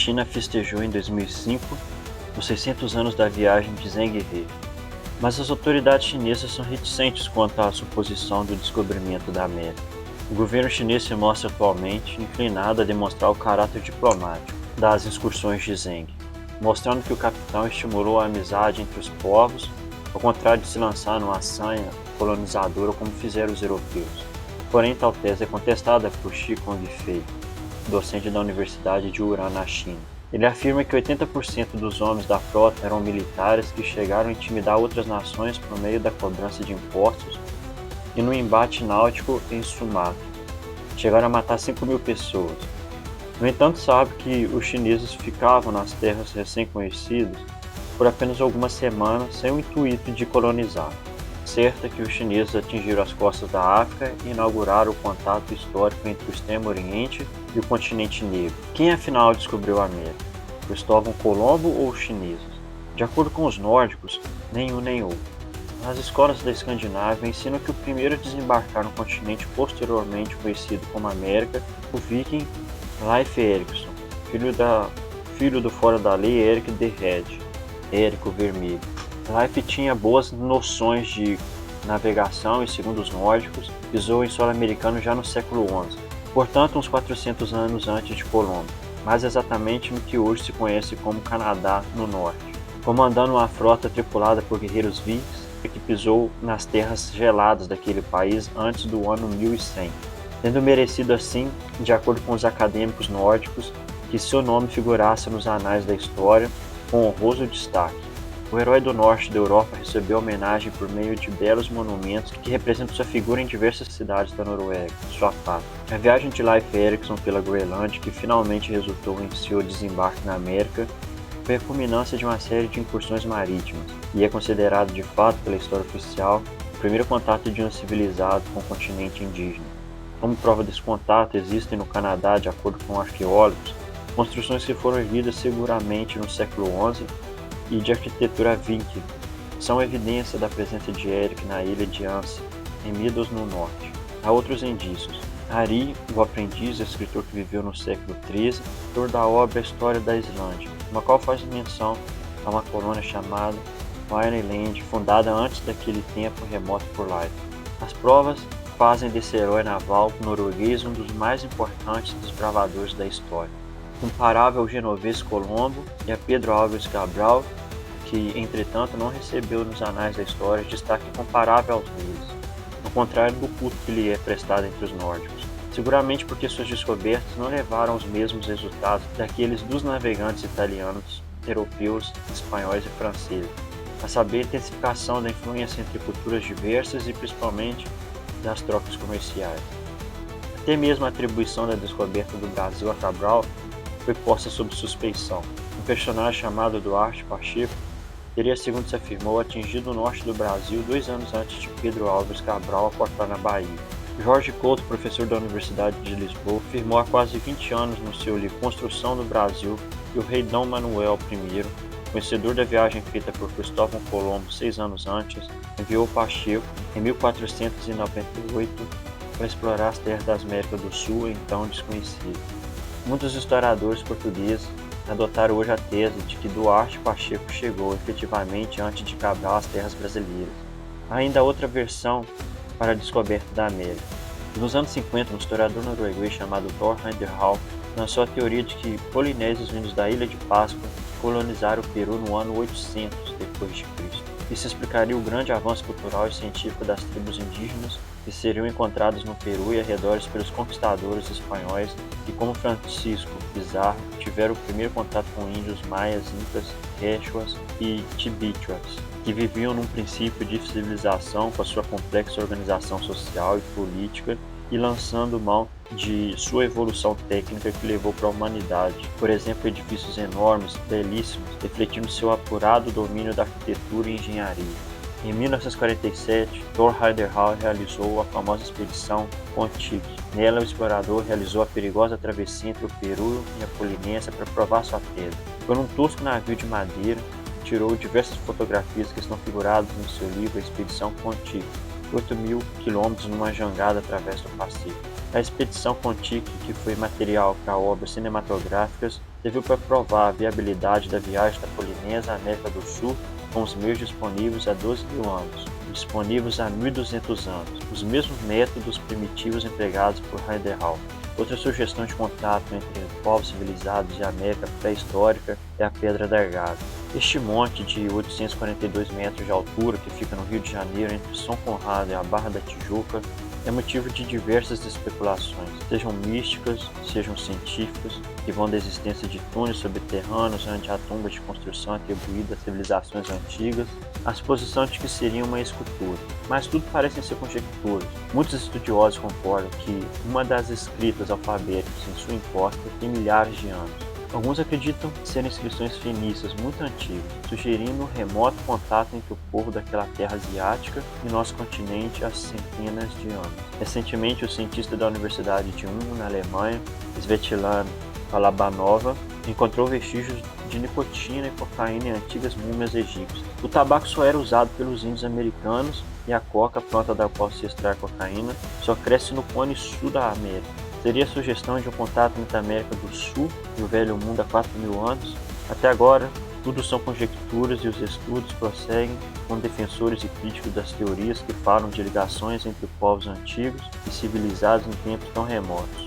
China festejou em 2005 os 600 anos da viagem de Zheng He, mas as autoridades chinesas são reticentes quanto à suposição do descobrimento da América. O governo chinês se mostra atualmente inclinado a demonstrar o caráter diplomático das excursões de Zheng, mostrando que o capitão estimulou a amizade entre os povos, ao contrário de se lançar numa sanha colonizadora como fizeram os europeus. Porém, tal tese é contestada por Shi Kongfei, docente da Universidade de Wuhan, na China. Ele afirma que 80% dos homens da frota eram militares que chegaram a intimidar outras nações por meio da cobrança de impostos e no embate náutico em Sumatra. Chegaram a matar 5.000 pessoas. No entanto, sabe que os chineses ficavam nas terras recém-conhecidas por apenas algumas semanas sem o intuito de colonizar. Certo é que os chineses atingiram as costas da África e inauguraram o contato histórico entre o Extremo Oriente e o continente negro. Quem afinal descobriu a América? Cristóvão Colombo ou os chineses? De acordo com os nórdicos, nenhum nem outro. As escolas da Escandinávia ensinam que o primeiro a desembarcar no continente posteriormente conhecido como América, o viking Leif Erikson, filho do fora da lei Erik the Red, Érico Vermelho. Leif tinha boas noções de navegação e, segundo os nórdicos, pisou em solo americano já no século XI, portanto uns 400 anos antes de Colombo, mais exatamente no que hoje se conhece como Canadá no norte, comandando uma frota tripulada por guerreiros vikings que pisou nas terras geladas daquele país antes do ano 1100, tendo merecido assim, de acordo com os acadêmicos nórdicos, que seu nome figurasse nos anais da história com honroso destaque. O herói do norte da Europa recebeu homenagem por meio de belos monumentos que representam sua figura em diversas cidades da Noruega, sua pátria. A viagem de Leif Erikson pela Groenlândia, que finalmente resultou em seu desembarque na América, foi a culminância de uma série de incursões marítimas e é considerado de fato pela história oficial o primeiro contato de um civilizado com o continente indígena. Como prova desse contato, existem no Canadá, de acordo com arqueólogos, construções que foram erguidas seguramente no século XI e de arquitetura viking, são evidência da presença de Eric na ilha de Anse, em Middles no norte. Há outros indícios. Ari, o aprendiz, escritor que viveu no século XIII, autor da obra História da Islândia, na qual faz menção a uma colônia chamada Ireland, fundada antes daquele tempo remoto por Leif. As provas fazem desse herói naval norueguês um dos mais importantes desbravadores da história, comparável ao genovês Colombo e a Pedro Álvares Cabral, que, entretanto, não recebeu nos anais da história destaque comparável aos deles, ao contrário do culto que lhe é prestado entre os nórdicos, seguramente porque suas descobertas não levaram aos mesmos resultados daqueles dos navegantes italianos, europeus, espanhóis e franceses, a saber, a intensificação da influência entre culturas diversas e, principalmente, das trocas comerciais. Até mesmo a atribuição da descoberta do Brasil a Cabral foi posta sob suspeição. Um personagem chamado Duarte Pacheco teria, segundo se afirmou, atingido o norte do Brasil 2 anos antes de Pedro Álvares Cabral aportar na Bahia. Jorge Couto, professor da Universidade de Lisboa, afirmou há quase 20 anos no seu livro Construção do Brasil que o rei Dom Manuel I, conhecedor da viagem feita por Cristóvão Colombo 6 anos antes, enviou Pacheco, em 1498, para explorar as terras das Américas do Sul, então desconhecidas. Muitos historiadores portugueses adotaram hoje a tese de que Duarte Pacheco chegou efetivamente antes de Cabral às terras brasileiras. Há ainda outra versão para a descoberta da América. Nos anos 50, um historiador norueguês chamado Thor Heyerdahl lançou a teoria de que polinésios vindos da Ilha de Páscoa colonizaram o Peru no ano 800 d.C. Isso explicaria o grande avanço cultural e científico das tribos indígenas que seriam encontradas no Peru e arredores pelos conquistadores espanhóis que, como Francisco Pizarro, tiveram o primeiro contato com índios maias, incas, quechuas e tibítuas, que viviam num princípio de civilização com a sua complexa organização social e política e lançando mão de sua evolução técnica que levou para a humanidade. Por exemplo, edifícios enormes, belíssimos, refletindo seu apurado domínio da arquitetura e engenharia. Em 1947, Thor Heyerdahl realizou a famosa expedição Kon-Tiki. Nela, o explorador realizou a perigosa travessia entre o Peru e a Polinésia para provar sua tese. Por um tosco navio de madeira, tirou diversas fotografias que estão figuradas no seu livro A Expedição Kon-Tiki, 8.000 quilômetros numa jangada através do Pacífico. A expedição Kon-Tiki, que foi material para obras cinematográficas, serviu para provar a viabilidade da viagem da Polinésia à América do Sul com os meios disponíveis há 12 mil anos, disponíveis há 1.200 anos, os mesmos métodos primitivos empregados por Heidenreich. Outra sugestão de contato entre povos civilizados e a América pré-histórica é a Pedra da Gávea. Este monte de 842 metros de altura, que fica no Rio de Janeiro, entre São Conrado e a Barra da Tijuca, é motivo de diversas especulações, sejam místicas, sejam científicas, que vão da existência de túneis subterrâneos onde há tumbas de construção atribuída a civilizações antigas, a suposição de que seria uma escultura. Mas tudo parecem ser conjecturas. Muitos estudiosos concordam que uma das escritas alfabéticas em sua encosta tem milhares de anos. Alguns acreditam ser inscrições fenícias muito antigas, sugerindo um remoto contato entre o povo daquela terra asiática e nosso continente há centenas de anos. Recentemente, o cientista da Universidade de Ulm, na Alemanha, Svetlana Balabanova, encontrou vestígios de nicotina e cocaína em antigas múmias egípcias. O tabaco só era usado pelos índios americanos e a coca, planta da qual se extrai cocaína, só cresce no Cone Sul da América. Seria a sugestão de um contato entre a América do Sul e o Velho Mundo há 4.000 anos? Até agora, tudo são conjecturas e os estudos prosseguem com defensores e críticos das teorias que falam de ligações entre povos antigos e civilizados em tempos tão remotos.